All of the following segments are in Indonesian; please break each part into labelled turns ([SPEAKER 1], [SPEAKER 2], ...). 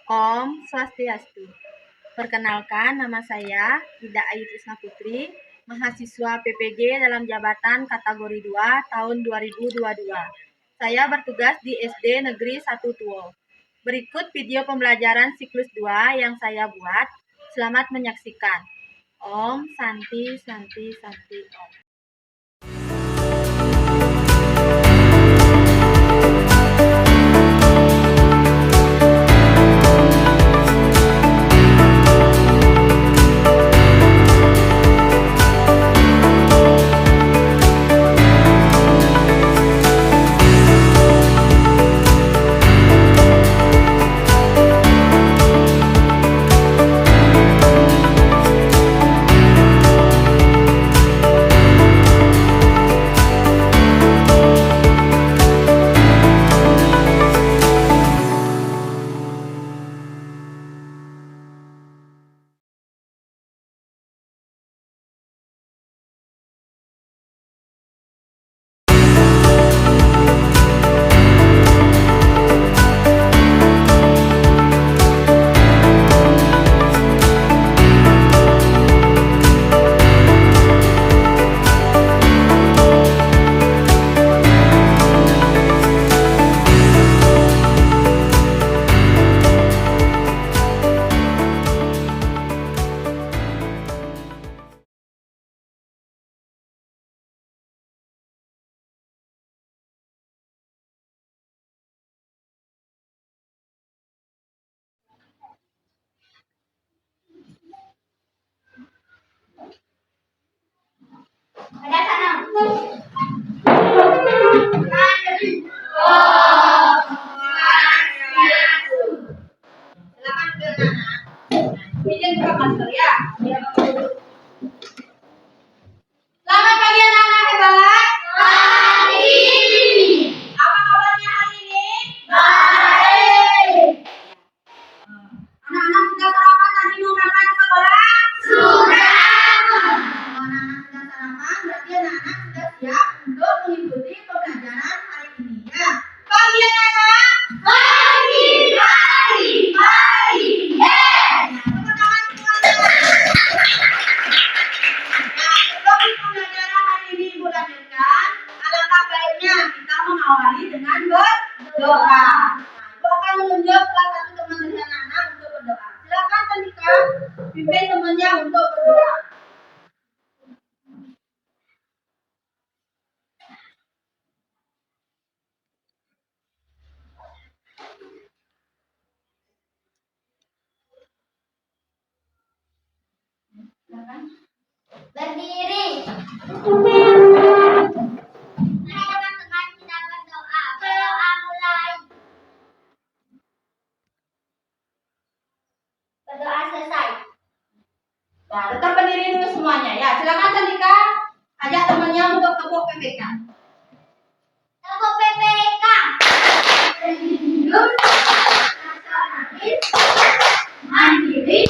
[SPEAKER 1] Om Swastiastu. Perkenalkan, nama saya Ida Ayu Trisna Putri, mahasiswa PPG dalam jabatan kategori 2 tahun 2022. Saya bertugas di SD Negeri 1 Tuo. Berikut video pembelajaran siklus 2 yang saya buat. Selamat menyaksikan. Om Santi Santi Santi Om.
[SPEAKER 2] Izin buka masker ya. Selamat pagi anak-anak hebat. Pagi. Apa kabarnya hari ini? Baik. Anak-anak sudah sarapan tadi mau berangkat ke sekolah? Sudah. Anak-anak sudah sarapan, berarti anak-anak sudah siap untuk mengikuti pembelajaran hari ini ya. Pagi anak-anak. Pagi. Pagi. Pagi. Mengawali dengan berdoa. Ibu akan menunjuk salah satu teman dari anak-anak untuk berdoa. Silakan Sandika pimpin temannya untuk berdoa. Silakan. Berdiri. Berdoa selesai. Nah, tetap berdiri dulu semuanya ya. Silakan Sandika ajak temannya untuk tepuk PPK. Tepuk PPK. Hidup, nasionalis, mandiri,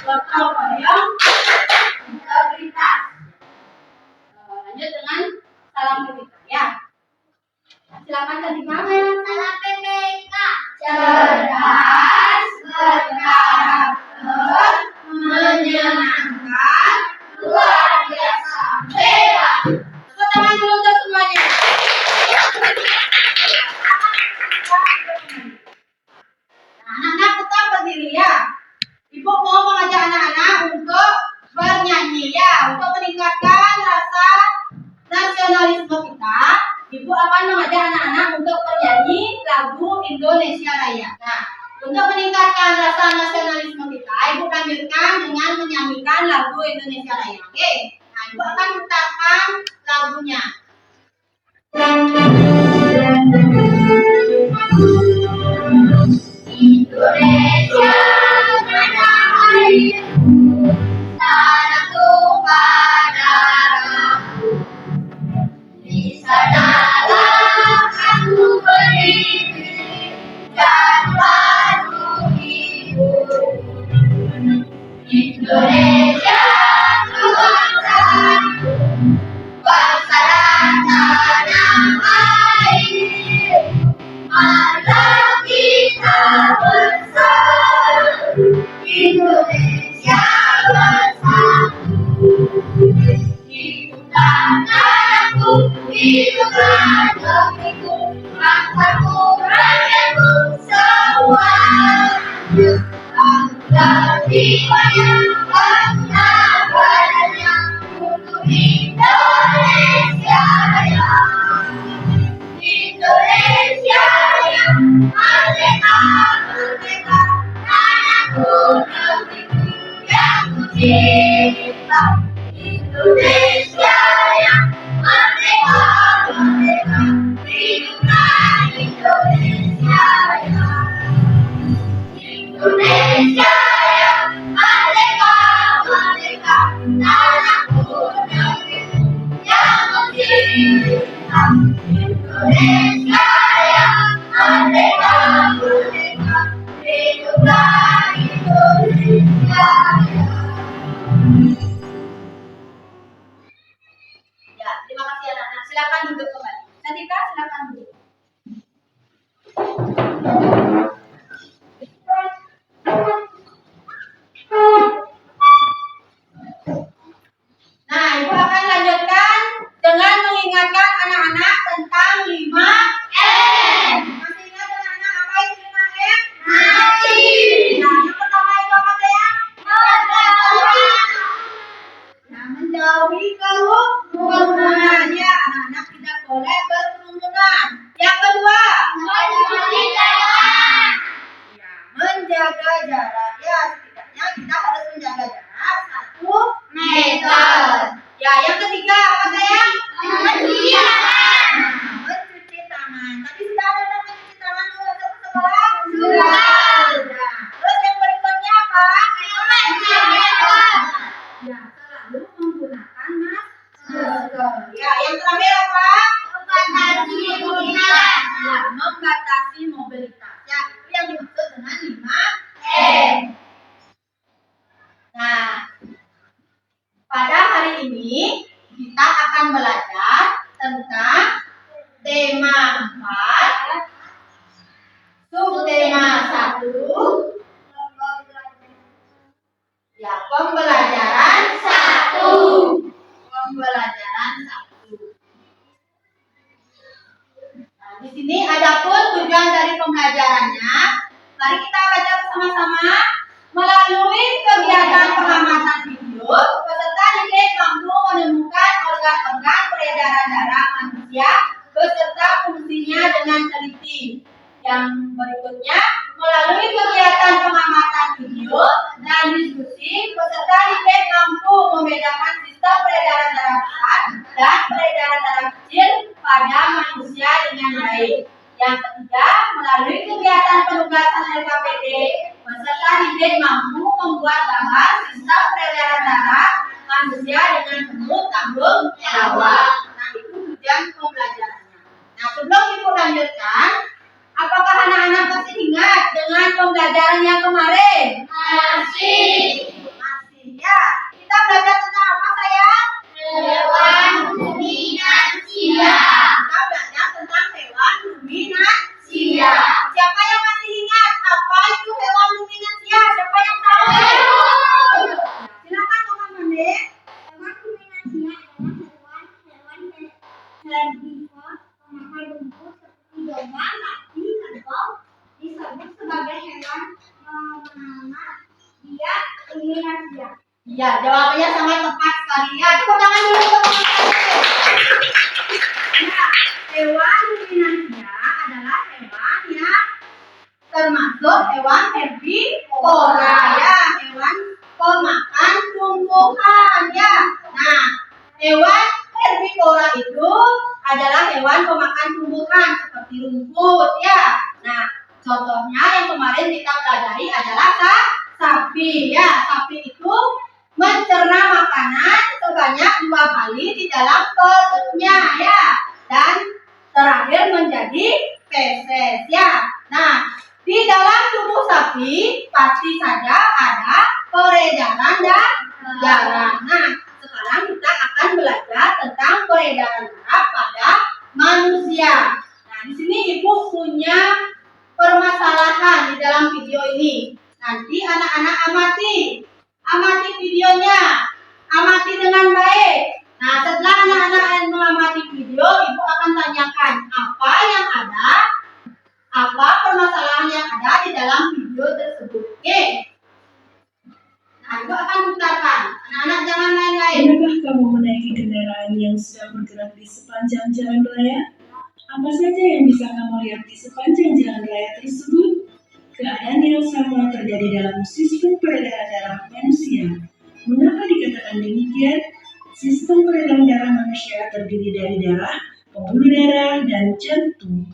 [SPEAKER 2] gotong royong, integritas. Lanjut dengan salam PPK ya. Silakan Sandika. Salam PPK. Cerdas, berkarakter, menyenangkan, luar biasa, hebat. Tepuk tangan dulu untuk semuanya. Nah, anak-anak tetap berdiri ya. Ibu mau mengajak anak-anak untuk bernyanyi ya, untuk meningkatkan rasa nasionalisme kita. Ibu akan mengajak anak-anak untuk bernyanyi lagu Indonesia Raya. Nah, untuk meningkatkan rasa nasionalisme kita, Ibu lanjutkan dengan menyanyikan lagu Indonesia Raya. Oke? Nah, Ibu akan putarkan lagunya. Indonesia tanah airku, tanah tumpah darahku. Di sanalah aku berdiri dan baru hidup. Indonesia bangsaku, bangsa dan tanah air. jiwanya, bangsa badannya untuk Indonesia Raya. Indonesia yang merdeka, merdeka, tanahku negeriku yang kucinta. Indonesia yang merdeka, merdeka, hiduplah Indonesia Raya. Indonesia yang merdeka, merdeka, tanahku negeriku yang kucinta. Indonesia yang merdeka, merdeka, hiduplah Indonesia Raya. Ya, terima kasih anak-anak. Silakan duduk kembali. Cantika, silakan duduk. Nah, Ibu akan lanjutkan dengan mengingatkan anak-anak tentang 5M. Masih ingat anak-anak apa itu 5M? Masih. Nah, yang pertama itu apa sayang? Nah, menjauhi kerumunan. Ya, anak-anak tidak boleh berkerumunan. Yang kedua, ya, menjaga jarak. Ya, setidaknya kita harus menjaga jarak 1 meter. Ya, yang ketiga apa sayang? Mencuci tangan. Mencuci tangan. Tadi sudah ada yang mencuci tangan dulu waktu sekolah? Sudah. Terus yang berikutnya apa? Ya, selalu menggunakan masker. Ya, yang terakhir apa? Membatasi mobilitas. Ya, membatasi mobilitas. Ya, itu yang dimaksud dengan 5M. Nah, pada hari ini kita akan belajar tentang tema 4, subtema 1, ya, pembelajaran 1. Pembelajaran 1. Nah, di sini adapun tujuan dari pembelajarannya, mari kita baca bersama-sama. Melalui kegiatan pengamatan video, peserta didik mampu menemukan organ-organ peredaran darah manusia beserta fungsinya dengan teliti. Yang berikutnya, melalui kegiatan pengamatan video dan diskusi, peserta didik mampu membedakan sistem peredaran darah besar dan peredaran darah kecil pada manusia dengan baik. Yang ketiga, melalui kegiatan penugasan LKPD, peserta didik mampu membuat gambar sistem peredaran darah manusia dengan penuh tanggung jawab. Nah, itu tujuan pembelajarannya. Nah, sebelum Ibu lanjutkan, apakah anak-anak masih ingat dengan pembelajaran yang kemarin? Masih. Masih, ya. Kita belajar tentang apa sayang? Hewan ruminansia. Kita belajar tentang hewan ruminansia. Siapa yang masih ingat apa itu hewan ruminansia? Siapa yang tahu? Silakan teman-teman. Hewan ruminansia adalah hewan herbivor pemakan rumput seperti domba, sapi, kerbau, disebut sebagai hewan menanam. Dia ruminansia. Iya, jawabannya sangat tepat sekali. Ya, tepuk tangan dulu untuk teman-teman. Ya, hewan ruminansia adalah hewan yang termasuk hewan herbivora, ya, hewan pemakan tumbuhan, ya. Nah, hewan herbivora itu adalah hewan pemakan tumbuhan seperti rumput, ya. Nah, contohnya yang kemarin kita pelajari adalah sapi, ya. Sapi itu mencerna makanan sebanyak 2 kali di dalam perutnya, ya, dan terakhir menjadi feses, ya. Nah, di dalam tubuh sapi pasti saja ada peredaran darah. Nah, sekarang kita akan belajar tentang peredaran darah pada manusia. Nah, di sini Ibu punya permasalahan di dalam video ini. Nanti anak-anak amati videonya, amati dengan baik. Nah, setelah anak-anak mengamati video, Ibu akan tanyakan apa yang ada, apa permasalahan yang ada di dalam dalam video tersebut. Oke. Nah, Ibu akan putarkan. Anak-anak jangan lain-lain.
[SPEAKER 3] Pernahkah kamu menaiki kendaraan yang sedang bergerak di sepanjang jalan raya? Apa saja yang bisa kamu lihat di sepanjang jalan raya tersebut? Keadaan yang sama terjadi dalam sistem peredaran darah manusia. Mengapa dikatakan demikian? Sistem peredaran darah manusia terdiri dari darah, pembuluh darah, dan jantung.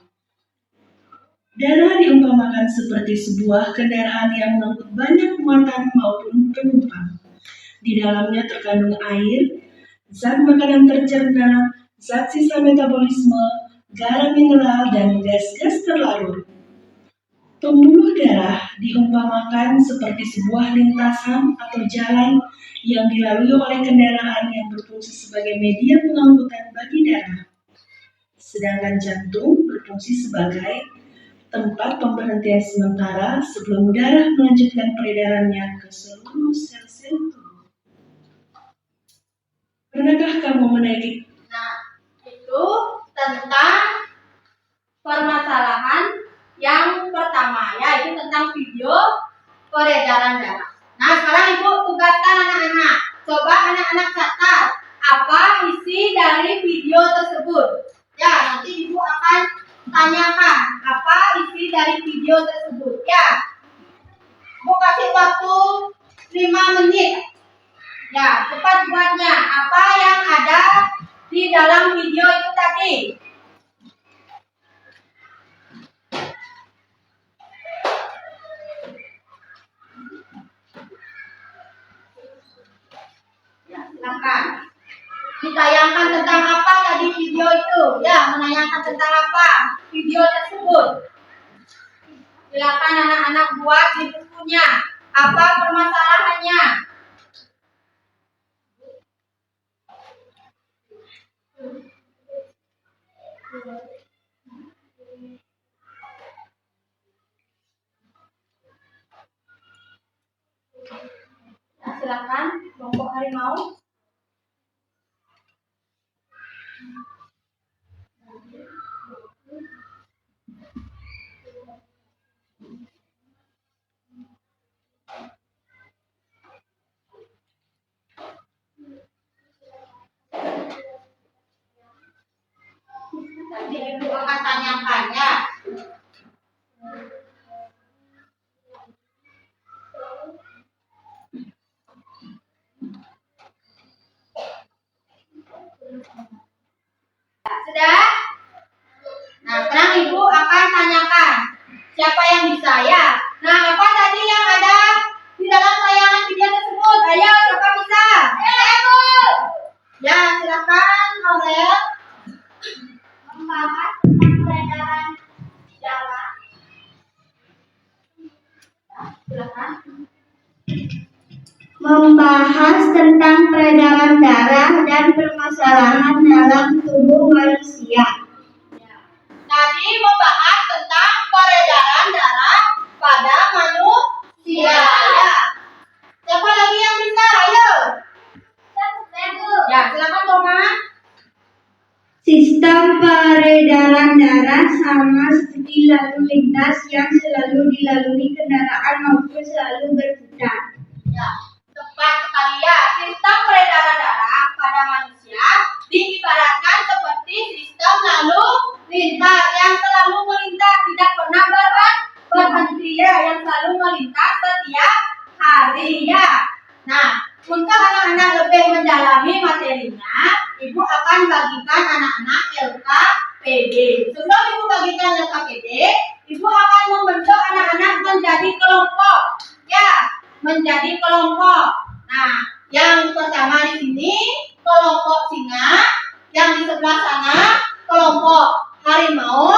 [SPEAKER 3] Darah diumpamakan seperti sebuah kendaraan yang mengangkut banyak muatan maupun penumpang. Di dalamnya terkandung air, zat makanan tercerna, zat sisa metabolisme, garam mineral, dan gas-gas terlarut. Pembuluh darah diumpamakan seperti sebuah lintasan atau jalan yang dilalui oleh kendaraan yang berfungsi sebagai media pengangkutan bagi darah. Sedangkan jantung berfungsi sebagai tempat pemberhentian sementara sebelum darah melanjutkan peredarannya ke seluruh sel-sel tubuh. Pernahkah kamu menaiki?
[SPEAKER 2] Nah, itu tentang permasalahan yang pertama, yaitu tentang video peredaran darah. Nah, sekarang Ibu tugaskan anak-anak. Coba anak-anak catat apa isi dari video tersebut. Ya, nanti Ibu akan tanyakan apa isi dari video tersebut. Ya, Ibu kasih waktu 5 menit. Ya, cepat buatnya. Apa yang ada di dalam video itu tadi? Ya, silakan. Ditayangkan tentang apa tadi video itu? Ya, menanyakan tentang apa video tersebut? Silakan anak-anak buat di bukunya. Apa permasalahannya? Nah, silakan kelompok harimau. Nanti Ibu akan tanyakan ya. Sudah? Nah, sekarang Ibu akan tanyakan siapa yang bisa ya. Nah, apa tadi yang ada di dalam tayangan video tersebut? Ayo, siapa bisa? Ayo, ya, silakan Aurel. Membahas tentang peredaran darah. Silakan.
[SPEAKER 4] Membahas tentang peredaran darah dan permasalahan dalam tubuh manusia.
[SPEAKER 2] Tadi membahas tentang peredaran darah pada manusia. Ya. Siapa lagi yang bisa? Ayo. Ya, silakan Thomas.
[SPEAKER 4] Sistem peredaran darah sama seperti lalu lintas yang selalu dilalui kendaraan maupun selalu berputar.
[SPEAKER 2] Ya, tepat sekali ya. Sistem peredaran darah pada manusia diibaratkan seperti sistem lalu lintas yang selalu melintas, tidak pernah berhenti ya, yang selalu melintas setiap hari ya. Nah, untuk anak-anak lebih mendalami materinya, Ibu akan bagikan anak-anak LKPD. Sebelum Ibu bagikan LKPD, Ibu akan membentuk anak-anak menjadi kelompok. Ya, menjadi kelompok. Nah, yang pertama di sini kelompok singa, yang di sebelah sana kelompok harimau,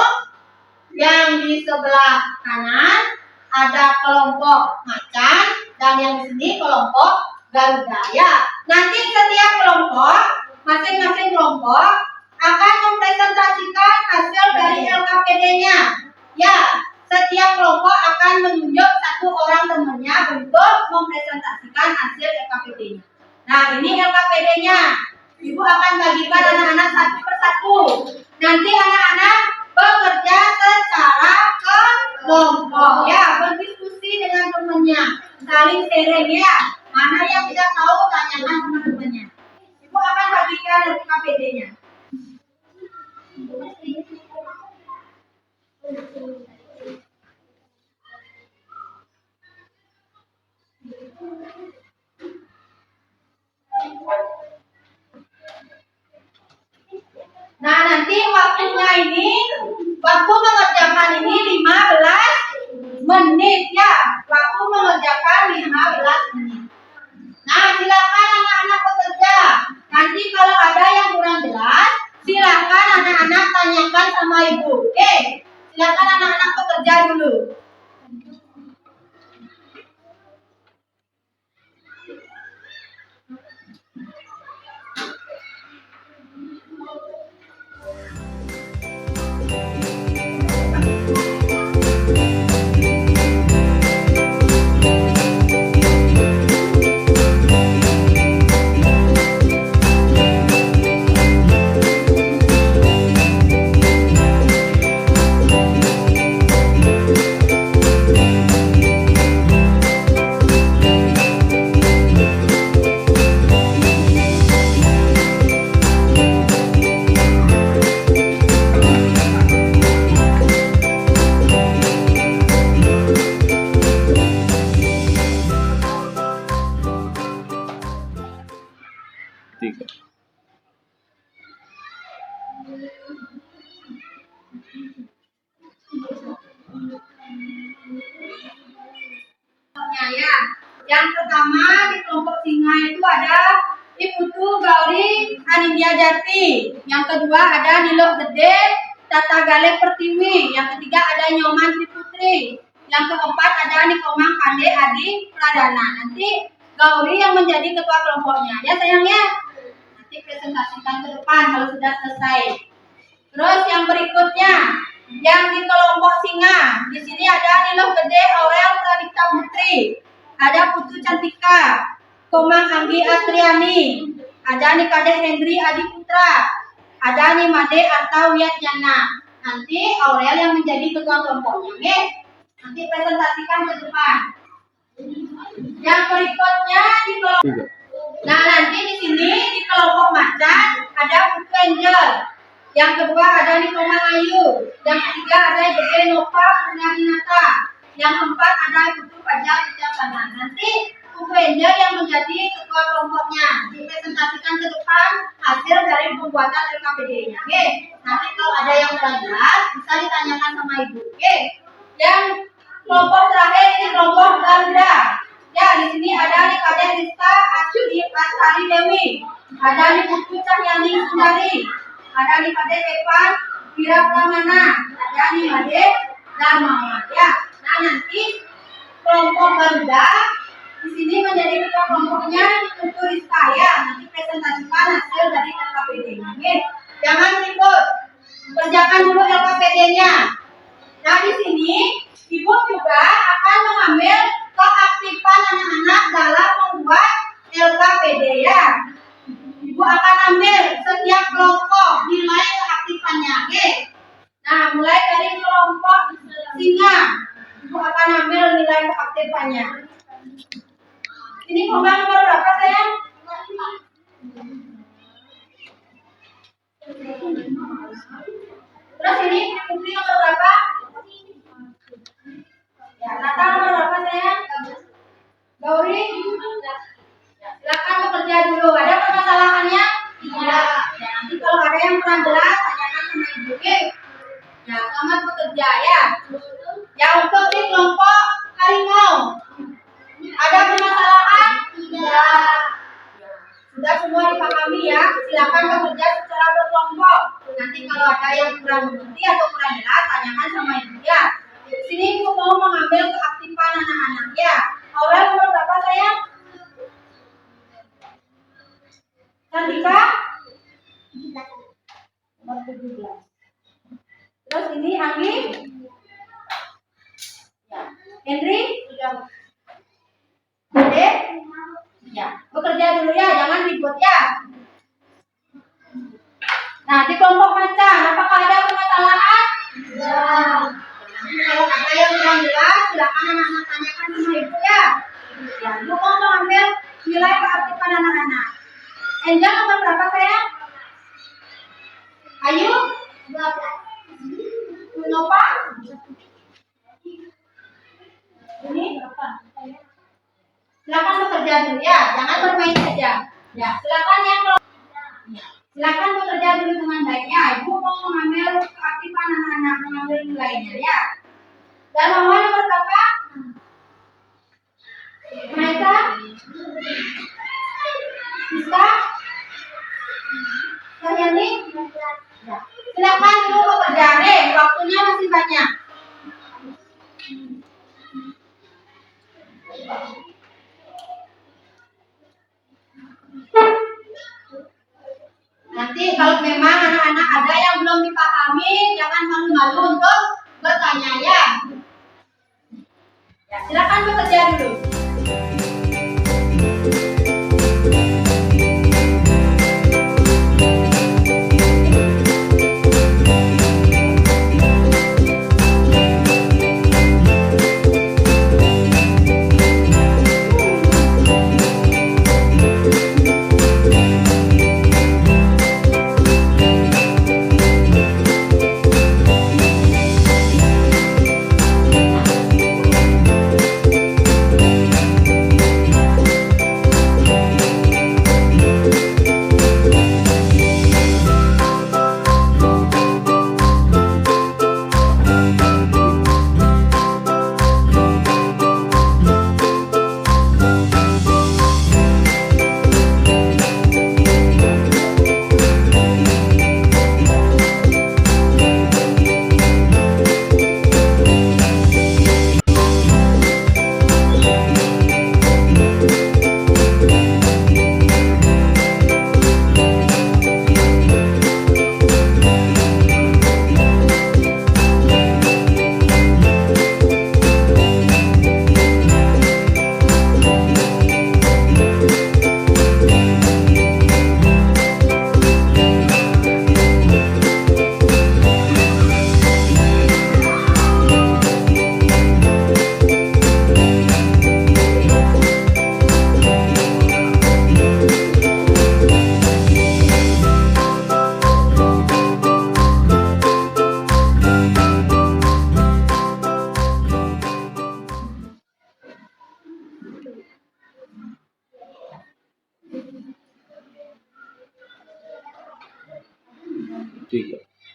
[SPEAKER 2] yang di sebelah kanan ada kelompok macan, dan yang di sini kelompok Garuda. Ya, nanti setiap kelompok, masing-masing kelompok akan mempresentasikan hasil dari LKPD-nya. Ya, setiap kelompok akan menunjuk satu orang temannya untuk mempresentasikan hasil LKPD-nya. Nah, ini LKPD-nya. Ibu akan bagikan anak-anak satu persatu. Nanti anak-anak bekerja secara kelompok. Ya, berbisnis saling sharing ya. Mana yang tidak tahu tanyakan sama temannya. Ibu akan bagikan KPD-nya. Nah, nanti waktunya ini, waktu mengerjakan ini 15 menit ya. Waktu mengerjakan 15 menit. Nah, silakan anak-anak bekerja. Nanti kalau ada yang kurang jelas, silakan anak-anak tanyakan sama ibu. Oke, silakan anak-anak bekerja dulu. Ya, yang pertama di kelompok singa itu ada Iputu Gauri Anindya Jati. Yang kedua ada Nilo Gede Tata Gale Pertiwi. Yang ketiga ada Nyoman Triputri. Yang keempat ada Nikomang Pande Adi Pradana. Nanti Gauri yang menjadi ketua kelompoknya ya sayangnya. Nanti presentasikan ke depan kalau sudah selesai. Terus yang berikutnya yang di kelompok singa, di sini ada Nilo Gede Aurel Pradipta Putri, ada Putu Cantika, Komang Anggi Astriani, ada Nikade Hendri Adi Putra, ada Nimade Arta Wiatjana. Nanti Aurel yang menjadi ketua kelompoknya, oke? Nanti presentasikan ke depan. Yang berikutnya di kelompok, nah nanti di sini di kelompok macan ada Putu Angel. Yang kedua ada Nikomang Ayu. Yang ketiga ada Gede Nova Purnahinata. Yang keempat ada Putu Pajak Wicaksana. Nanti Putu Angel yang menjadi ketua kelompoknya dipresentasikan ke depan hasil dari pembuatan LKPD-nya. Oke. Nanti kalau ada yang kurang jelas bisa ditanyakan sama ibu. Oke. Yang kelompok terakhir ini kelompok Garuda. Ya, di sini ada Nikade Rizka Astari Dewi. Ada Putu Cahyani Sundari. Ada Nikade Evan Wira Pramana, ada Nimade Darmawan ya. Nah nanti kelompok Garuda di sini menjadi ketua kelompoknya Putu Rizka ya. Nanti presentasikan hasil dari LKPD-nya. Oke, jangan ribut, kerjakan dulu LKPD-nya. Nah di sini ibu juga akan mengambil keaktifan anak-anak dalam membuat LKPD ya. Ibu akan ambil setiap kelompok nilai keaktifannya, oke? Nah, mulai dari kelompok singa, ibu akan ambil nilai keaktifannya. Ini kelompok nomor berapa sayang? Terus ini Putri nomor berapa? Ya, Nata nomor berapa sayang? Gauri? Silakan bekerja dulu. Ada permasalahannya? Tidak. Ya, nanti kalau ada yang kurang jelas tanyakan sama ibu. Oke? Ya, selamat bekerja ya. Ya, untuk di kelompok harimau ada permasalahan? Tidak. Sudah semua dipahami ya. Silakan bekerja secara berkelompok. Nanti kalau ada yang kurang mengerti atau kurang jelas tanyakan sama ibu ya. Di sini ibu mau mengambil keaktifan anak-anak ya. Aurel nomor berapa sayang? Cantika? Nomor 17. Terus ini Anggi? Ya. Henry? Ade? Ya. Bekerja dulu ya, jangan ribut ya. Nah, di kelompok macan, apakah ada permasalahan? Ya. Kalau ada yang kurang jelas, silakan anak-anak tanyakan sama ibu ya. nilai keaktifan anak-anak. Angel nomor berapa sayang? Ayu? 12. Nova? Ini berapa? Silakan bekerja dulu ya, jangan bermain saja. Ya, silakan yang silakan bekerja dulu dengan baiknya. Ibu mau mengambil keaktifan anak-anak, mengambil nilainya ya. Dan mama nomor berapa? Maisa? Bisa? Karyani? Ya. Silakan dulu bekerja deh, waktunya masih banyak. Nanti kalau memang anak-anak ada yang belum dipahami, jangan malu-malu untuk bertanya ya. Ya, silakan bekerja dulu.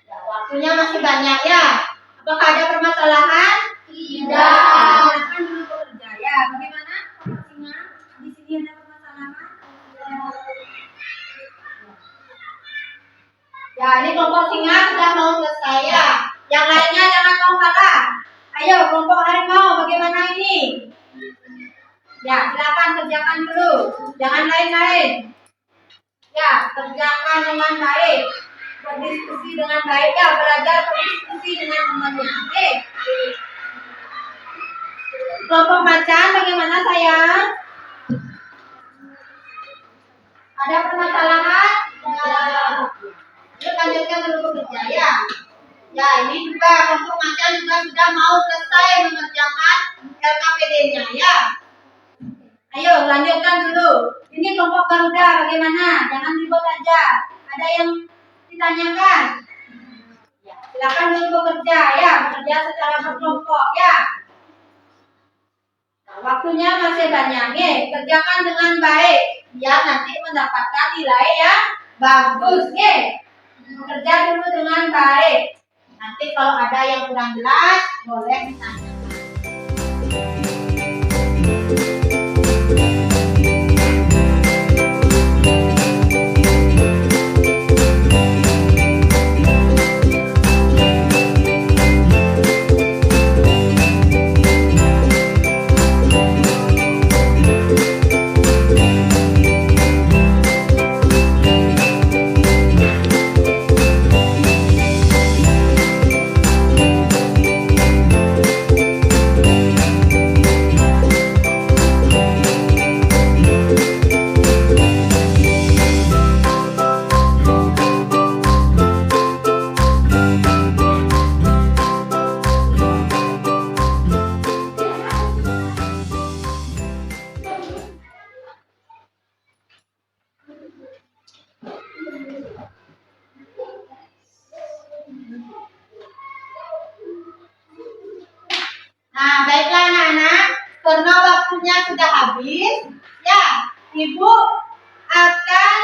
[SPEAKER 2] Waktunya masih banyak ya. Apakah ada permasalahan? Tidak. Silakan dulu bekerja ya. Bagaimana? Singa, di sini ada permasalahan? Ya, ini kelompok singa sudah mau selesai ya. Yang lainnya jangan mau kalah. Ayo, kelompok harimau, bagaimana ini? Ya, silakan kerjakan dulu. Jangan lain-lain. Ya, kerjakan dengan baik. Berdiskusi dengan baik ya, belajar berdiskusi dengan temannya. Oke. Kelompok macan bagaimana sayang? Ada permasalahan? Yuk lanjutkan dulu bekerja ya. Ya, ini juga kelompok macan juga sudah mau selesai mengerjakan LKPD-nya ya. Ayo lanjutkan dulu. Ini kelompok Garuda bagaimana? Jangan ribut aja. Ada yang ditanyakan? Ya, silakan dulu bekerja ya, bekerja secara berkelompok ya. Nah, waktunya masih banyak nih, kerjakan dengan baik biar nanti mendapatkan nilai yang bagus nih. Bekerja dulu dengan baik. Nanti kalau ada yang kurang jelas boleh ditanya. sudah habis, ya, Ibu akan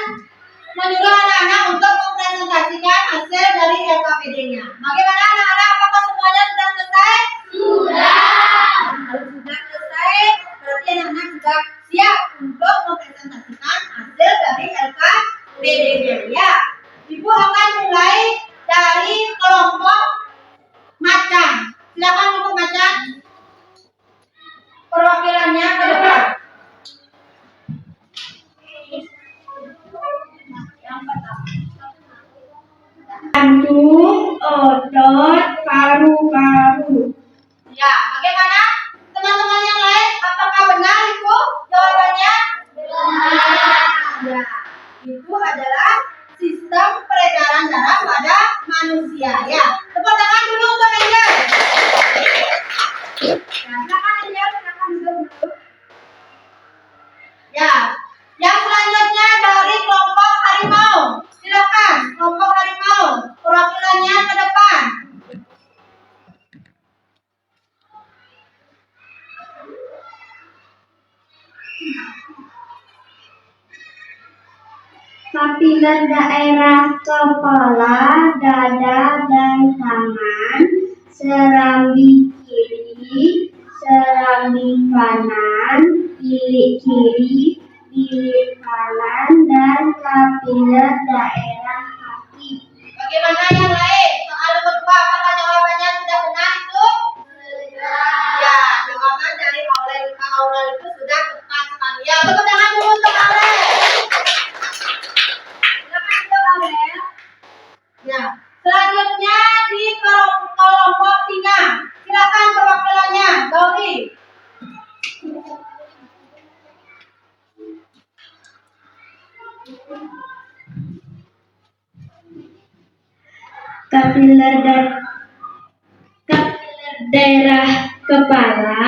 [SPEAKER 2] menyuruh anak-anak untuk mempresentasikan hasil dari LKPD-nya. Bagaimana anak-anak? Apakah semuanya sudah selesai? Sudah. Kalau sudah selesai, berarti anak-anak sudah siap untuk mempresentasikan hasil dari LKPD-nya. Ya, Ibu akan mulai dari kelompok macan. Silakan kelompok macan. Perwakilannya ke depan. Yang pertama.
[SPEAKER 4] Jantung, otot, paru-paru.
[SPEAKER 2] Ya, bagaimana? Teman-teman yang lain, apakah benar itu jawabannya? Benar. Ya, itu adalah sistem peredaran darah pada manusia. Ya, tepuk tangan dulu untuk Angel. Ya, silakan Angel, silakan duduk. Ya, yang selanjutnya dari kelompok harimau. Silakan, kelompok harimau, perwakilannya ke depan.
[SPEAKER 4] Kapiler daerah kepala, dada, dan tangan, serambi kiri, serambi kanan, bilik kiri, bilik kanan, dan kapiler daerah kaki.
[SPEAKER 2] Bagaimana yang lain? Soal nomor 2, apakah jawabannya sudah benar itu? Sudah. Ya, jawaban dari Aurel itu sudah tepat sekali. Ya, tepuk tangan dulu untuk Aurel. Silakan untuk Aurel. Ya, selanjutnya di kelompok singa. Silakan perwakilannya, Gauri.
[SPEAKER 4] Kapiler daerah kepala,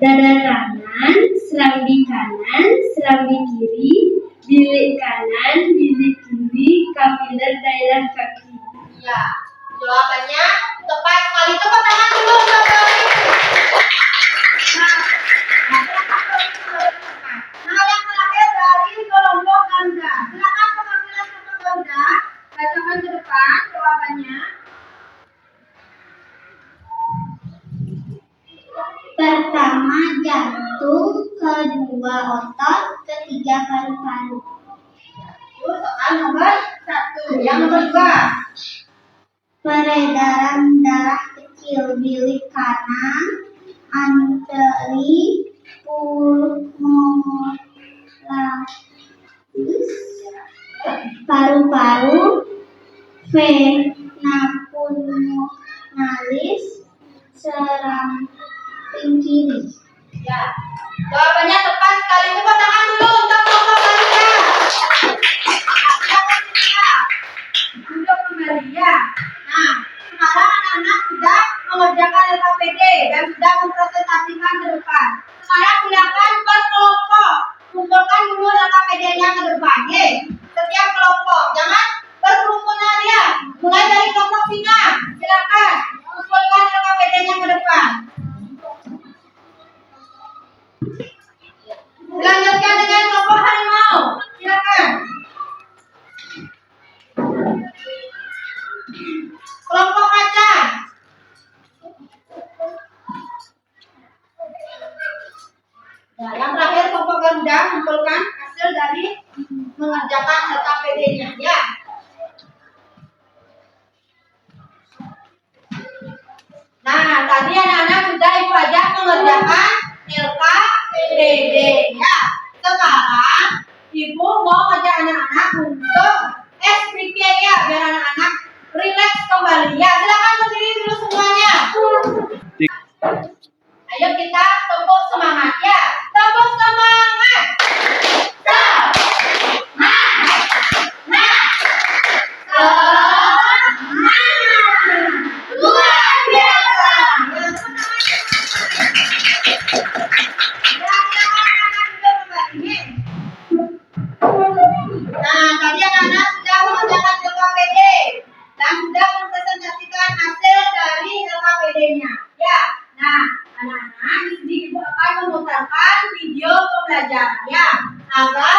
[SPEAKER 4] dada kanan, serambi kanan, serambi kiri, bilik kanan, bilik kiri, kapiler daerah kaki.
[SPEAKER 2] Ya, jawabannya tepat sekali. Tepuk tangan dulu untuk Gauri. Nah, yang terakhir dari kelompok Garuda. Silakan perwakilan kelompok Garuda bacakan ke depan jawabannya.
[SPEAKER 4] Pertama jantung, kedua otot, ketiga paru-paru.
[SPEAKER 2] Itu soal nomor 1. Yang nomor 2.
[SPEAKER 4] Peredaran darah kecil, bilik kanan, anteri, pulmonalis, paru-paru, vena pulmonalis, samping kiri.
[SPEAKER 2] Ya, jawabannya tepat sekali. Tepuk tangan dulu untuk kelompok Garuda. Duduk kembali ya. Nah, sekarang anak-anak sudah mengerjakan LKPD dan sudah mempresentasikan ke depan. Sekarang silakan per kelompok kumpulkan dulu LKPD-nya ke depan. Ye. Setiap kelompok, jangan berkerumunan ya. Mulai dari kelompok singa, silakan kumpulkan LKPD-nya ke depan. Lanjutkan dengan kelompok harimau, silakan. Kelompok macan. Nah, yang terakhir kelompok Garuda kumpulkan hasil dari mengerjakan LKPD-nya ya. Nah, tadi anak-anak sudah Ibu ajak mengerjakan LKPD-nya. Sekarang Ibu mau ngajak anak-anak untuk SPK ya, biar anak-anak rileks kembali. Ya, silakan berdiri dulu semuanya. Ayo kita tepuk semangat ya. Tepuk semangat. Luar biasa. Nah, tadi anak-anak sudah mengerjakan LKPD dan sudah mempresentasikan pembelajarannya agar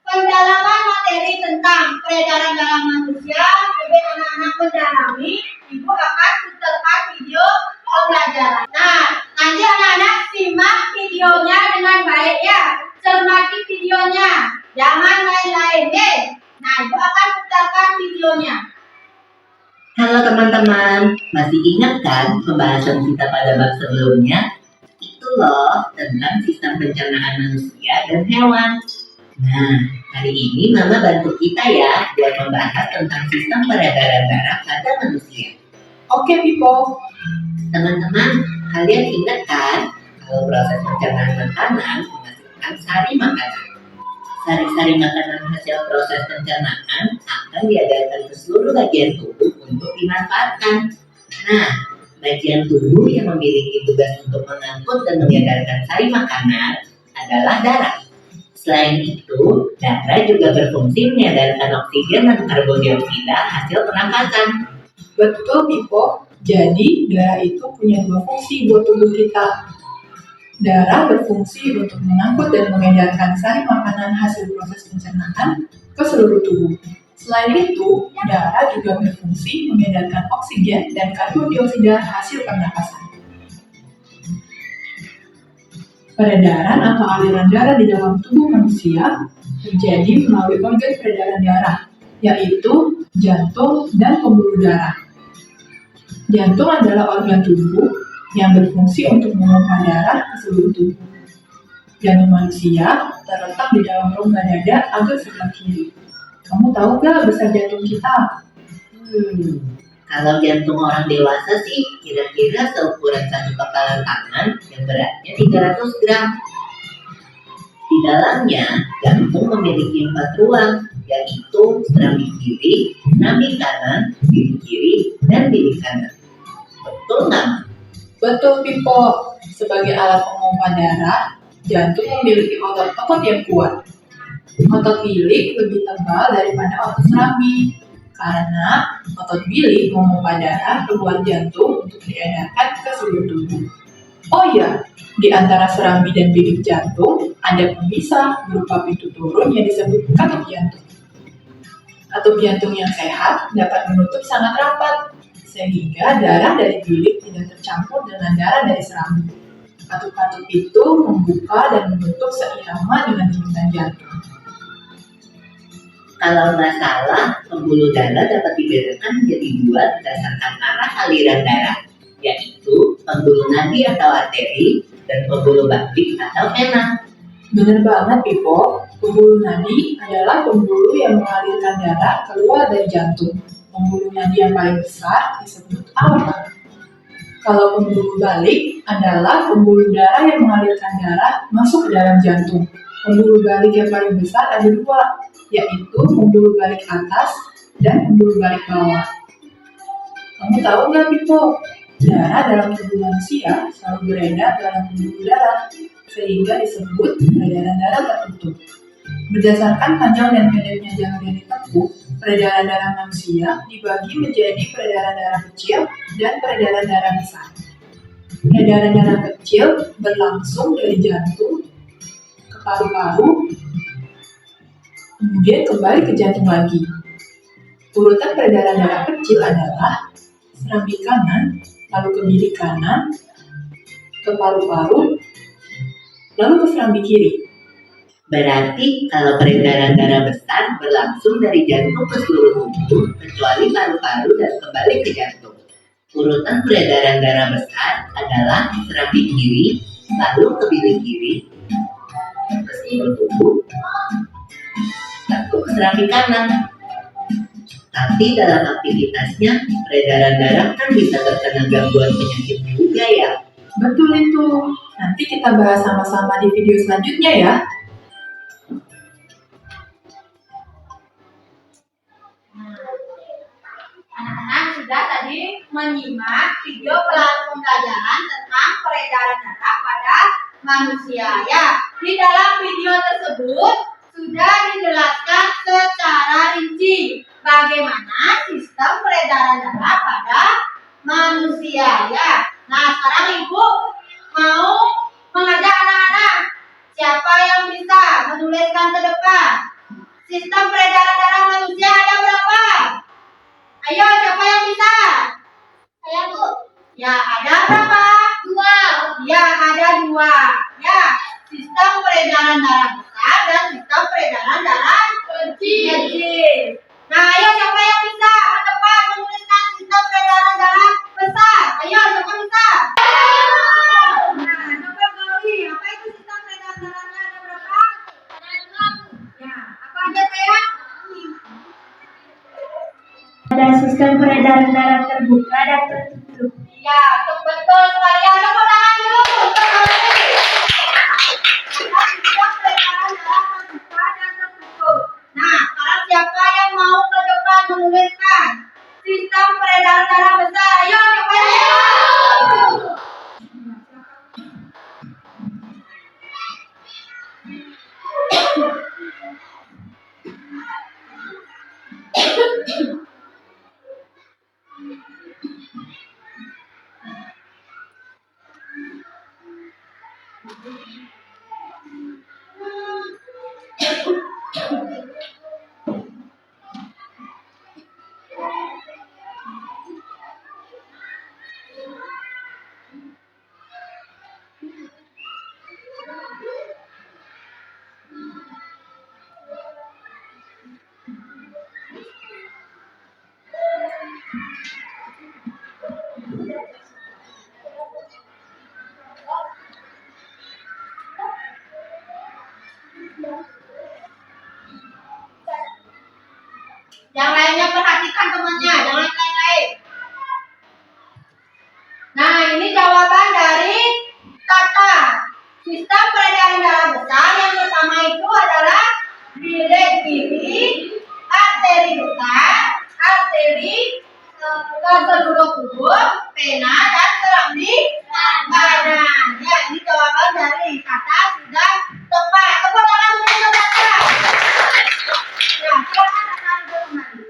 [SPEAKER 2] pendalaman materi tentang peredaran darah manusia lebih anak-anak mendalami. Ibu akan putarkan video pembelajaran. Nah, nanti anak-anak simak videonya dengan baik ya. Cermati videonya, jangan lain-lain deh. Nah, ibu akan putarkan videonya.
[SPEAKER 5] Halo teman-teman, masih ingat kan pembahasan kita pada bab sebelumnya? Itu loh, tentang sistem pencernaan manusia dan hewan. Nah, hari ini Mama bantu kita ya buat membahas tentang sistem peredaran darah pada manusia.
[SPEAKER 3] Oke, Pipo.
[SPEAKER 5] Teman-teman, kalian ingat kan kalau proses pencernaan makanan menghasilkan sari makanan? Sari-sari makanan hasil proses pencernaan akan diedarkan ke seluruh bagian tubuh untuk dimanfaatkan. Nah, bagian tubuh yang memiliki tugas untuk mengangkut dan mengedarkan sari makanan adalah darah. Selain itu, darah juga berfungsi mengedarkan oksigen dan karbon dioksida hasil pernapasan.
[SPEAKER 3] Betul, Pipo. Jadi, darah itu punya dua fungsi buat tubuh kita. Darah berfungsi untuk mengangkut dan mengedarkan sari makanan hasil proses pencernaan ke seluruh tubuh. Selain itu, darah juga berfungsi mengedarkan oksigen dan karbon dioksida hasil pernapasan. Peredaran atau aliran darah di dalam tubuh manusia terjadi melalui organ peredaran darah, yaitu jantung dan pembuluh darah. Jantung adalah organ tubuh yang berfungsi untuk memompa darah ke seluruh tubuh. Jantung manusia terletak di dalam rongga dada agak sebelah kiri. Kamu tahu gak besar jantung kita?
[SPEAKER 5] Kalau jantung orang dewasa sih kira-kira seukuran satu kepalan tangan yang beratnya 300 gram. Di dalamnya, jantung memiliki 4 ruang, yaitu serambi kiri, serambi kanan, bilik kiri, dan bilik kanan. Betul nggak?
[SPEAKER 3] Betul, Pipo. Sebagai alat pemompa darah, jantung memiliki otot-otot yang kuat. Otot bilik lebih tebal daripada otot serambi, karena otot bilik memompa darah keluar jantung untuk diedarkan ke seluruh tubuh. Oh iya, di antara serambi dan bilik jantung ada pemisah berupa pintu turun yang disebut katup jantung. Katup jantung yang sehat dapat menutup sangat rapat, sehingga darah dari bilik tidak tercampur dengan darah dari serambi. Katup-katup itu membuka dan menutup seirama dengan denyutan jantung.
[SPEAKER 5] Kalau nggak salah, pembuluh darah dapat dibedakan menjadi 2 berdasarkan arah aliran darah, yaitu pembuluh nadi atau arteri dan pembuluh batik atau vena.
[SPEAKER 3] Benar banget, Pipo. Pembuluh nadi adalah pembuluh yang mengalirkan darah keluar dari jantung. Pembuluh nadi yang paling besar disebut aorta. Kalau pembuluh balik adalah pembuluh darah yang mengalirkan darah masuk ke dalam jantung. Pembuluh balik yang paling besar ada 2, yaitu pembuluh balik atas dan pembuluh balik bawah. Kamu tahu nggak, Pipo? Darah dalam tubuh manusia selalu beredar dalam pembuluh darah, sehingga disebut peredaran darah tertutup. Berdasarkan panjang dan pendeknya jalur yang ditempuh, peredaran darah manusia dibagi menjadi peredaran darah kecil dan peredaran darah besar. Peredaran darah kecil berlangsung dari jantung ke paru-paru, kemudian kembali ke jantung lagi. Urutan peredaran darah kecil adalah serambi kanan, lalu ke bilik kanan, ke paru-paru, lalu ke serambi kiri.
[SPEAKER 5] Berarti kalau peredaran darah besar berlangsung dari jantung ke seluruh tubuh, kecuali paru-paru dan kembali ke jantung. Urutan peredaran darah besar adalah serambi kiri, lalu ke bilik kiri, ke seluruh tubuh, lalu ke serambi kanan. Tapi dalam aktivitasnya, peredaran darah kan bisa terkena gangguan penyakit juga ya.
[SPEAKER 3] Betul itu. Nanti kita bahas sama-sama di video selanjutnya ya.
[SPEAKER 2] Anak-anak sudah tadi menyimak video pembelajaran tentang peredaran darah pada manusia ya. Di dalam video tersebut sudah dijelaskan secara rinci bagaimana sistem peredaran darah pada manusia ya. Nah, sekarang Ibu mau mengajak anak-anak, siapa yang menuliskan ke depan. Sistem peredaran darah manusia ada berapa? Ayo, siapa yang bisa?
[SPEAKER 4] Saya Bu.
[SPEAKER 2] Ya, ada berapa?
[SPEAKER 4] 2.
[SPEAKER 2] Ya, ada 2. Ya, sistem peredaran darah besar dan sistem peredaran darah kecil. Nah, ayo siapa yang bisa ke depan menuliskan sistem peredaran darah besar? Ayo, siapa bisa? Nah, coba Gauri, apa itu sistem peredaran darahnya ada berapa? Ya, apa aja saya?
[SPEAKER 4] Ada sistem peredaran darah terbuka dan tertutup.
[SPEAKER 2] Ya, betul sekali. Ada tepuk tangan dulu untuk Gauri. Ada sistem peredaran darah terbuka dan tertutup. Nah, sekarang siapa yang mau ke depan menuliskan sistem peredaran darah besar? Ayo, siapa yang mau? Yang lainnya perhatikan temannya, jangan lain-lain. Nah, ini jawaban dari kata sistem peredaran darah besar. Yang pertama itu adalah bilik kiri, arteri besar, arteri ke seluruh tubuh, vena dan serambi badan. Ya, ini jawaban dari kata sudah tepat. Tepuk tangan untuk kata. Ya, silakan akan kembali.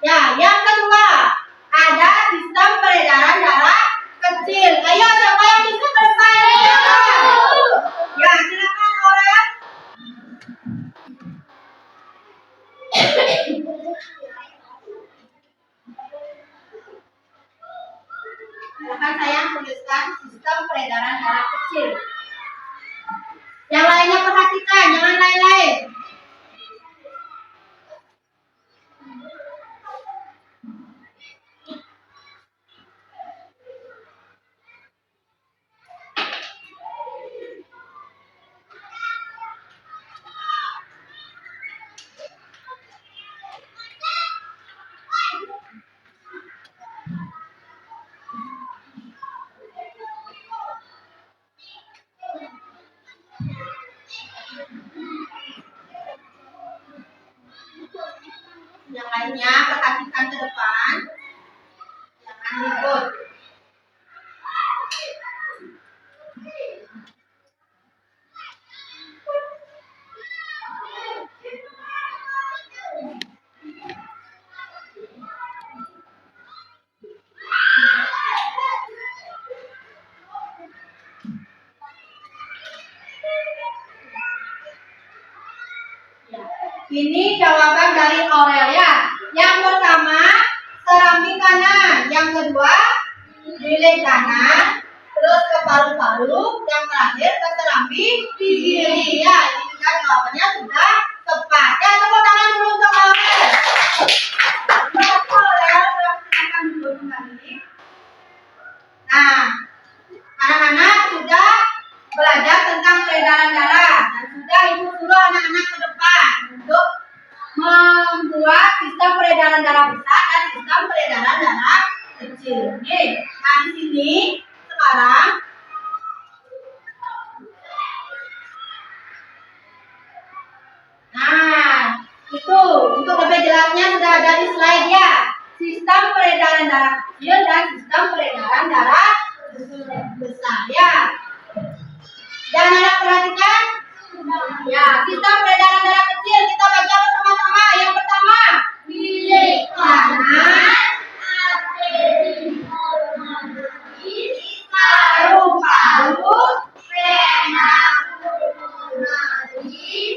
[SPEAKER 2] Ya, yang kedua ada sistem peredaran darah kecil. Ayo, siapa yang bisa ke depan? Ya, silakan orang. Silakan saya tuliskan sistem peredaran darah kecil. Yang lainnya perhatikan, jangan lain-lain. Yang lainnya perhatikan ke depan, jangan ribut. Ini jawaban dari Aurelia. Yang pertama, serambi kanan. Yang kedua, bilik kanan. Terus ke paru-paru. Yang terakhir ke serambi kiri. Ya, ini juga jawabannya sudah tepat. Ya, tepuk tangan dulu untuk Aurel. Terima kasih Aurel. Silakan duduk kembali. Nah, anak-anak sudah belajar tentang peredaran darah dan sudah ibu suruh anak-anak ke depan untuk membuat sistem peredaran darah besar dan sistem peredaran darah kecil. Oke, nah di sini sekarang itu untuk lebih jelasnya sudah ada di slide ya. Sistem peredaran darah kecil dan sistem peredaran darah besar ya. Dan anak perhatikan, ya sistem peredaran darah kecil kita baca bersama-sama. Yang pertama, bilik kanan, arteri pulmonaris, paru-paru, vena pulmonaris,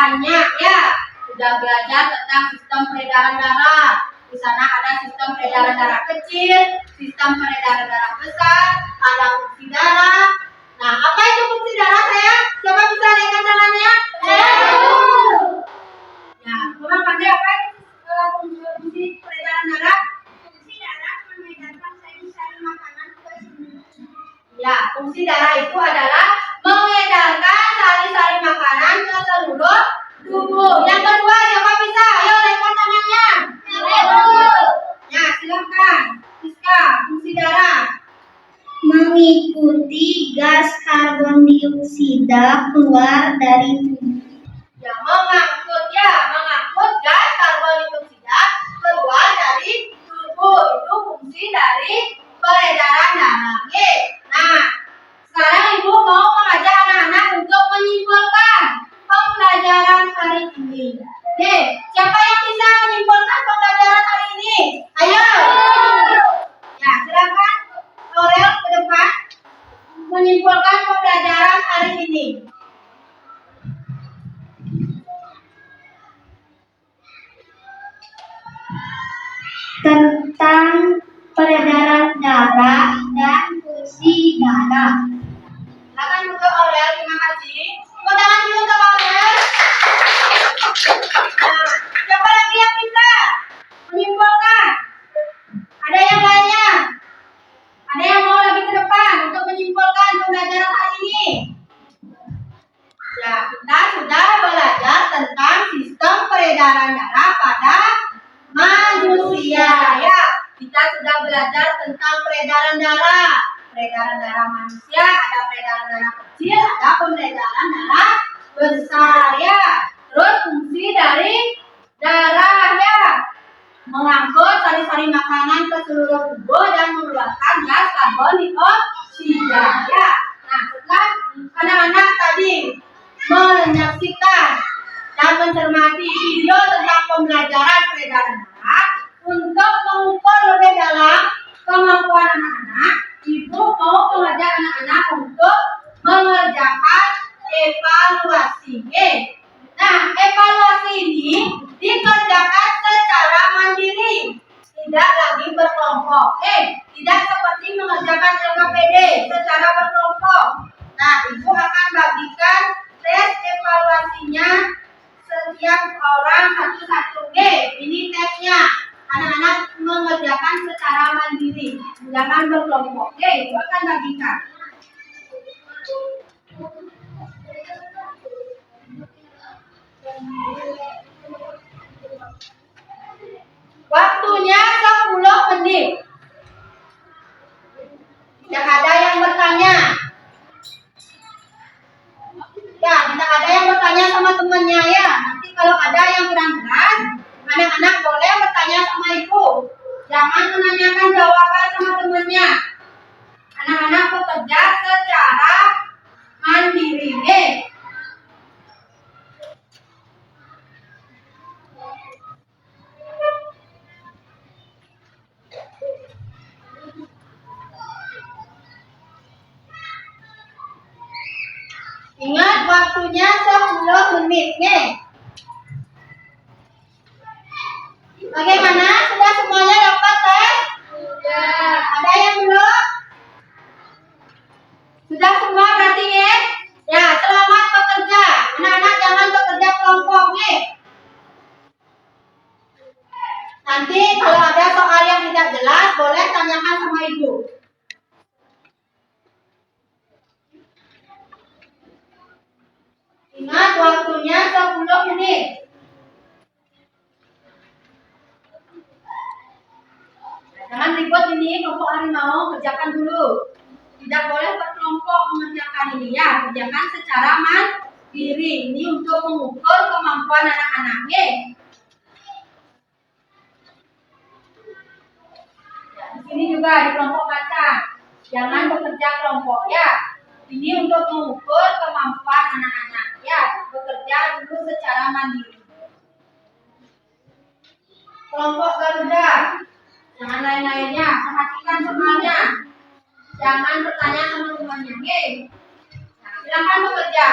[SPEAKER 2] banyak ya. Sudah belajar tentang sistem peredaran darah. Di sana ada sistem peredaran darah kecil, sistem peredaran darah besar, ada fungsi darah. Nah, apa itu fungsi darah saya? Siapa bisa naikkan tangannya? Ya, orang pandai apa itu fungsi peredaran darah? Fungsi darah mengedarkan sari-sari makanan ke seluruh tubuh. Ya, fungsi darah itu adalah mengedarkan sari-sari makanan ke seluruh tubuh. Yang kedua, siapa bisa? Ayo naikkan tangannya. Ya, silakan. Siska, fungsi darah.
[SPEAKER 4] Mengikuti gas karbon dioksida keluar dari tubuh.
[SPEAKER 2] Ya, mengangkut gas karbon dioksida keluar dari tubuh. Itu fungsi dari peredaran darah. Oke. Nah, sekarang Ibu mau mengajak anak-anak untuk menyimpulkan pembelajaran hari ini. Oke, siapa yang bisa menyimpulkan pembelajaran hari ini? Ayo. Ya, silakan Aurel ke depan menyimpulkan pembelajaran hari ini.
[SPEAKER 4] Tentang peredaran darah dan fungsi darah.
[SPEAKER 2] Silakan untuk Aurel, terima kasih. Tepuk tangan dulu untuk Aurel. Nah, siapa lagi yang bisa menyimpulkan? Ada yang lainnya? Ada yang mau lagi ke depan untuk menyimpulkan pembelajaran hari ini? Ya, kita sudah belajar tentang sistem peredaran darah pada manusia. Ya, kita sudah belajar tentang peredaran darah. Peredaran darah manusia, ada peredaran darah kecil, ada peredaran darah besar ya. Terus fungsi dari darah ya, mengangkut sari-sari makanan ke seluruh tubuh dan mengeluarkan gas karbon dioksida ya. Nah, setelah anak-anak tadi menyaksikan dan mencermati video tentang pembelajaran peredaran darah, untuk mengukur lebih dalam kemampuan anak-anak, Ibu mau mengajak anak-anak untuk mengerjakan evaluasi. Nah, evaluasi ini dikerjakan secara mandiri, tidak lagi berkelompok. Tidak seperti mengerjakan LKPD secara berkelompok. Nah, Ibu akan bagikan tes evaluasinya setiap orang satu-satu. Ini tesnya. Anak-anak mengerjakan secara mandiri, jangan berkelompok. Ibu akan bagikan. Waktunya 10 menit. Tidak ada yang bertanya. Ya, tidak ada yang bertanya sama temannya ya. Nanti kalau ada yang kurang jelas, anak-anak boleh bertanya sama ibu. Jangan menanyakan jawaban sama temannya. Anak-anak bekerja secara mandiri. Ingat waktunya 10 menit. Bagaimana? Sudah semuanya dapat tes? Sudah. Ada yang belum? Sudah semua berarti ya? Ya, selamat bekerja. Anak-anak jangan bekerja kelompok Nanti kalau ada soal yang tidak jelas, boleh tanyakan sama ibu. Ingat waktunya 10 menit. Jangan ribut ini, kelompok harimau, kerjakan dulu. Tidak boleh berkelompok mengerjakan ini ya, kerjakan secara mandiri. Ini untuk mengukur kemampuan anak-anak. Di sini juga di kelompok kaca, jangan bekerja kelompok ya. Ini untuk mengukur kemampuan anak-anak ya, bekerja dulu secara mandiri. Kelompok Garuda, jangan lain-lainnya, perhatikan semuanya. Jangan bertanya sama temannya. Nah, silakan bekerja.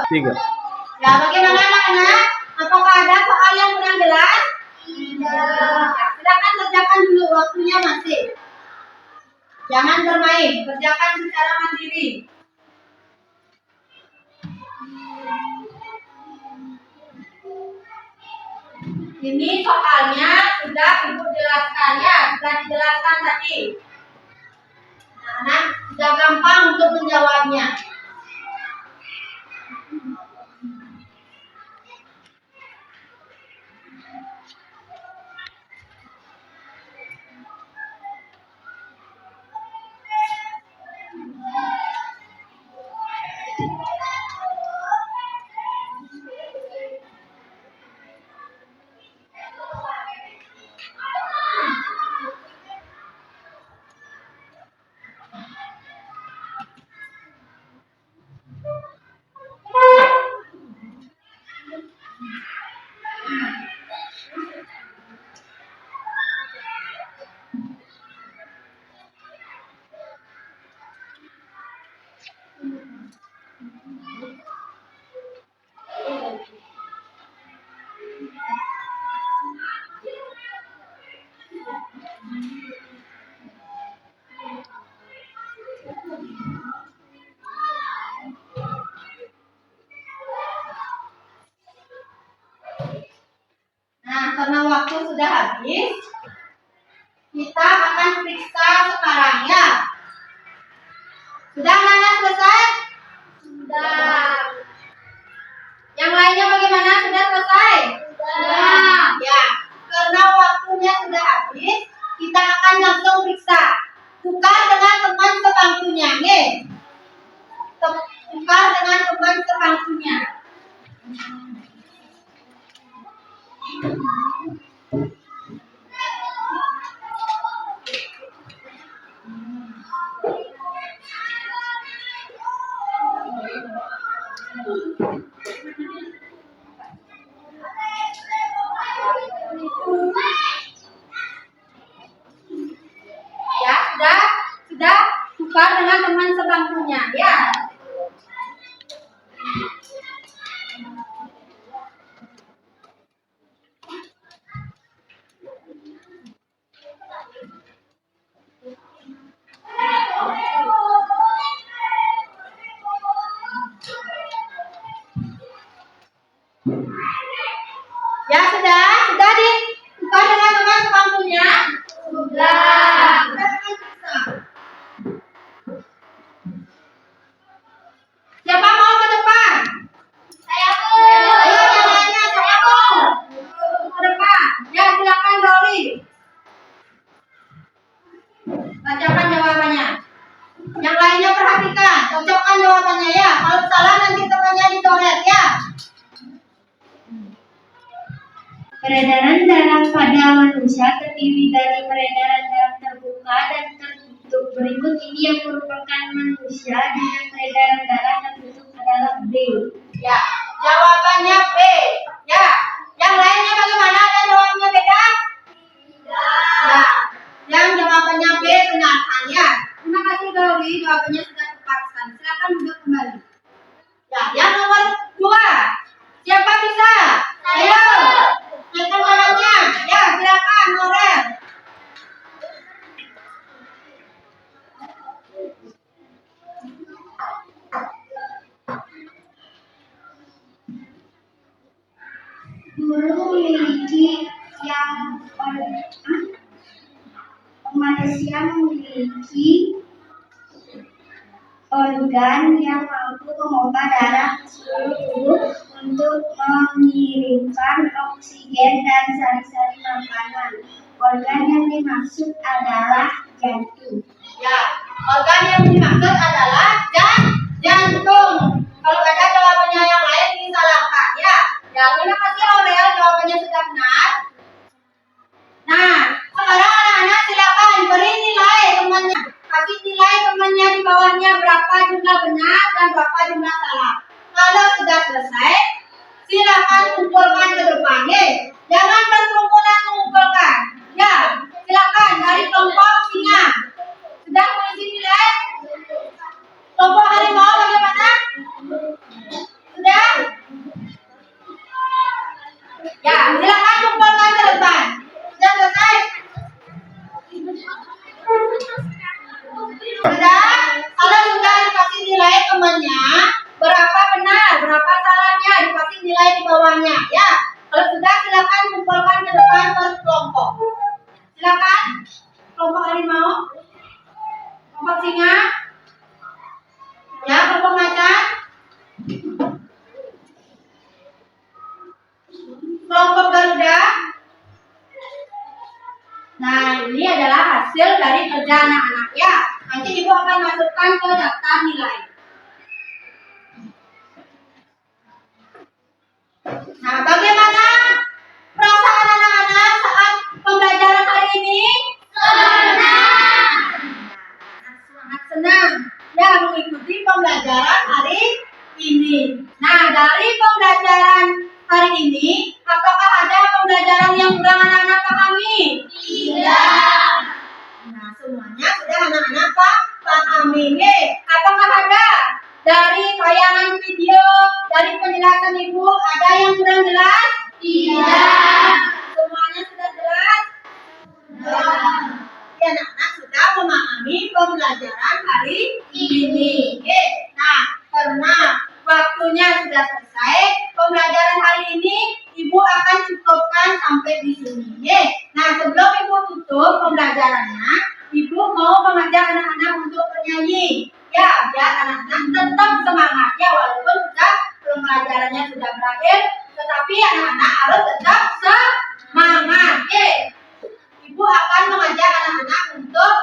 [SPEAKER 6] Tiga.
[SPEAKER 2] Ya, bagaimana anak-anak? Apakah ada soal yang kurang jelas? Tidak. Silakan kerjakan dulu, waktunya masih. Jangan bermain, kerjakan secara mandiri. Ini soalnya sudah Ibu jelaskan ya, sudah dijelaskan tadi. Anak sudah gampang untuk menjawabnya. Nah, karena waktu sudah habis, kita akan periksa sekarang ya. Sudah anak-anak selesai? Sudah. Yang lainnya bagaimana? Sudah selesai? Sudah. Ya, karena waktunya sudah habis, kita akan langsung periksa. Tukar dengan teman sebangkunya, nih. Tukar dengan teman sebangkunya. Ya, sudah tukar dengan teman sebangkunya, ya. Ya, sudah ditukar dengan teman sebangkunya. Sudah. Kita akan periksa. Siapa mau ke depan? Saya pun. Ayo yang lainnya, saya pun. Ke depan. Ya, silakan Dori. Bacakan jawabannya. Yang lainnya perhatikan, cocokkan jawabannya ya. Kalau salah nanti temannya dicoret ya.
[SPEAKER 4] Peredaran darah pada manusia terdiri dari peredaran darah terbuka dan tertutup. Berikut ini yang merupakan manusia dengan peredaran darah tertutup adalah B.
[SPEAKER 2] Ya, jawabannya B. Ya, yang lainnya bagaimana? Ada jawabnya beda? Ya, yang jawabannya B benarkan ya. Terima kasih Gauri, jawabannya sudah tepat sekali. Silakan duduk kembali. Ya, yang nomor 2. Siapa bisa? Ayo. Naikkan tangannya. Ya, silakan Norel.
[SPEAKER 4] Guru memiliki manusia memiliki organ yang mampu memompa darah ke seluruh tubuh untuk mengirimkan oksigen dan sari-sari makanan. Organ yang dimaksud adalah jantung.
[SPEAKER 2] Ya, organ yang dimaksud adalah jantung. Kalau ada jawabannya yang lain disalahkan ya. Ya, terima kasih Aurel, jawabannya sudah benar. Nah, sekarang anak-anak silakan beri nilai temannya. Kasih nilai temannya di bawahnya berapa jumlah benar dan berapa jumlah salah. Kalau sudah selesai, silakan kumpulkan ke depan. Jangan berkerumunan mengumpulkan. Ya, silakan dari kelompok singa. Sudah mengisi nilai? Kelompok harimau bagaimana? Kelompok Garuda. Nah, ini adalah hasil dari kerja anak-anak ya. Nanti Ibu akan masukkan ke daftar nilai. Nah, bagaimana perasaan anak-anak saat pembelajaran hari ini? Sangat senang ya mengikuti pembelajaran hari ini. Nah, dari pembelajaran hari ini, apakah ada pembelajaran yang kurang anak-anak pahami? Tidak. Nah, semuanya sudah anak-anak pahami. Apakah ada dari tayangan video, dari penjelasan Ibu, ada yang kurang jelas? Tidak. Semuanya sudah jelas? Sudah. Ya, anak-anak sudah memahami pembelajaran hari ini. Nah, karena waktunya sudah selesai, pembelajaran hari ini Ibu akan cukupkan sampai di sini. Nah, sebelum Ibu tutup pembelajarannya, Ibu mau mengajak anak-anak untuk bernyanyi. Ya, biar anak-anak tetap semangat ya, walaupun sudah pembelajarannya sudah berakhir, tetapi anak-anak harus tetap semangat. Ibu akan mengajak anak-anak untuk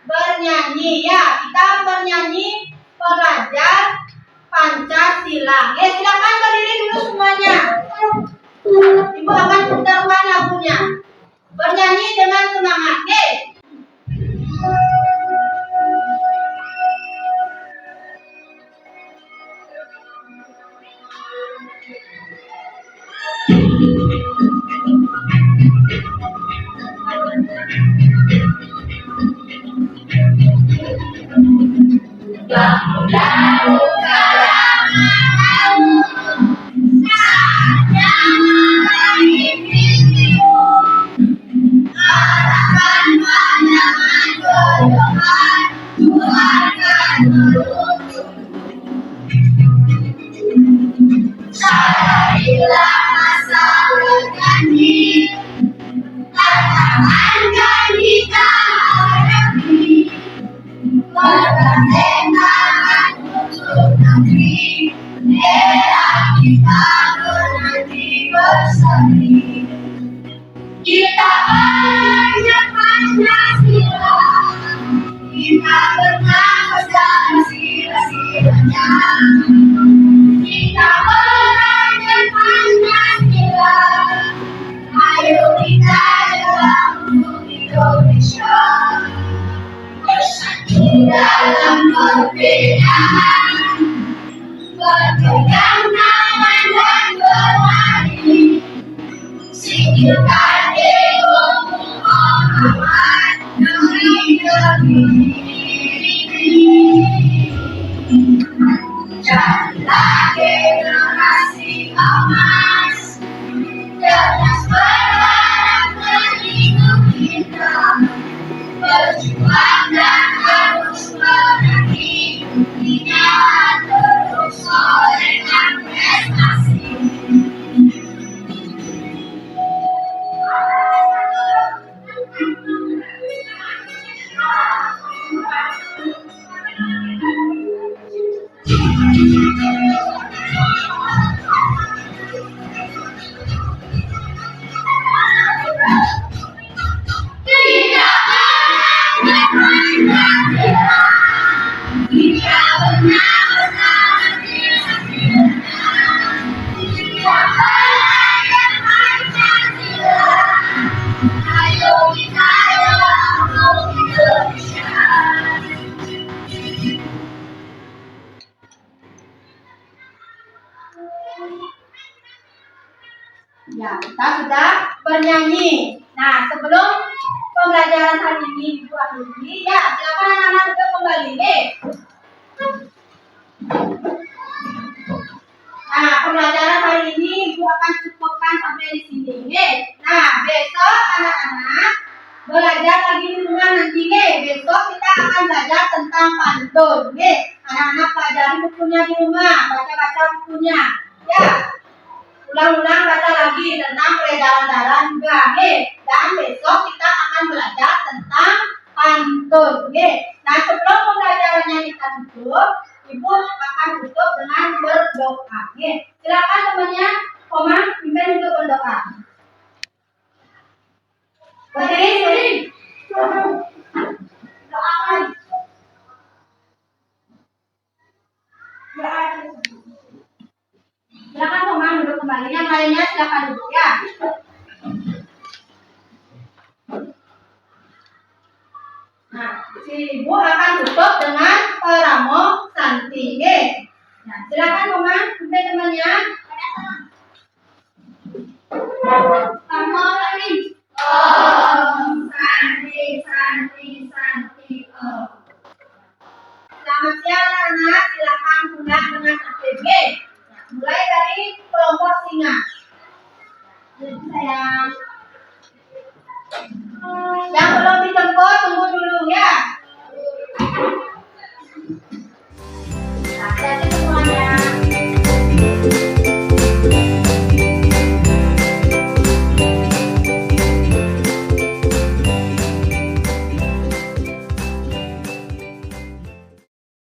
[SPEAKER 2] bernyanyi ya. Kita bernyanyi pengajar Pancasila. Silakan berdiri dulu semuanya. Ibu akan putarkan lagunya. Bernyanyi dengan semangat. Kita banyak Pancasila, kita bernafas dalam sila-silanya. Kita banyak Pancasila, ayo kita jalan untuk Indonesia. Bersatu dalam perbedaan, berpegang tangan dan berlari. Singkirkan ego Muhammad dari negeri. Jadilah generasi emas, cerdas berharap melindungi kita. Berjuang dan harus berani, tidak terus olehkan prestasi. Ya, kita sudah bernyanyi. Nah, sebelum pembelajaran hari ini Ibu akhiri, ya silakan anak-anak duduk kembali. Nah, pembelajaran hari ini Ibu akan cukupkan sampai di sini. Nah, besok anak-anak belajar lagi di rumah nanti. Besok kita akan belajar tentang pantun. Anak-anak pelajari bukunya di rumah, baca-baca bukunya. Ya. Ulang-ulang baca lagi tentang peredaran darah juga. Dan besok kita akan belajar tentang pantun. Nah, sebelum pembelajarannya kita tutup, Ibu akan tutup dengan berdoa. Nih, silakan temannya, Koma, pimpin untuk berdoa. Berdiri. Doakan. Silakan Koma duduk kembali. Yang lainnya silakan duduk ya. Nah, si ibu akan tutup dengan Paramo Santige. Nah, silakan Koma, pimpin temannya. Paramo Santi. Om Santi Santi Santi Om. Selamat siang anak, silakan pulang dengan APB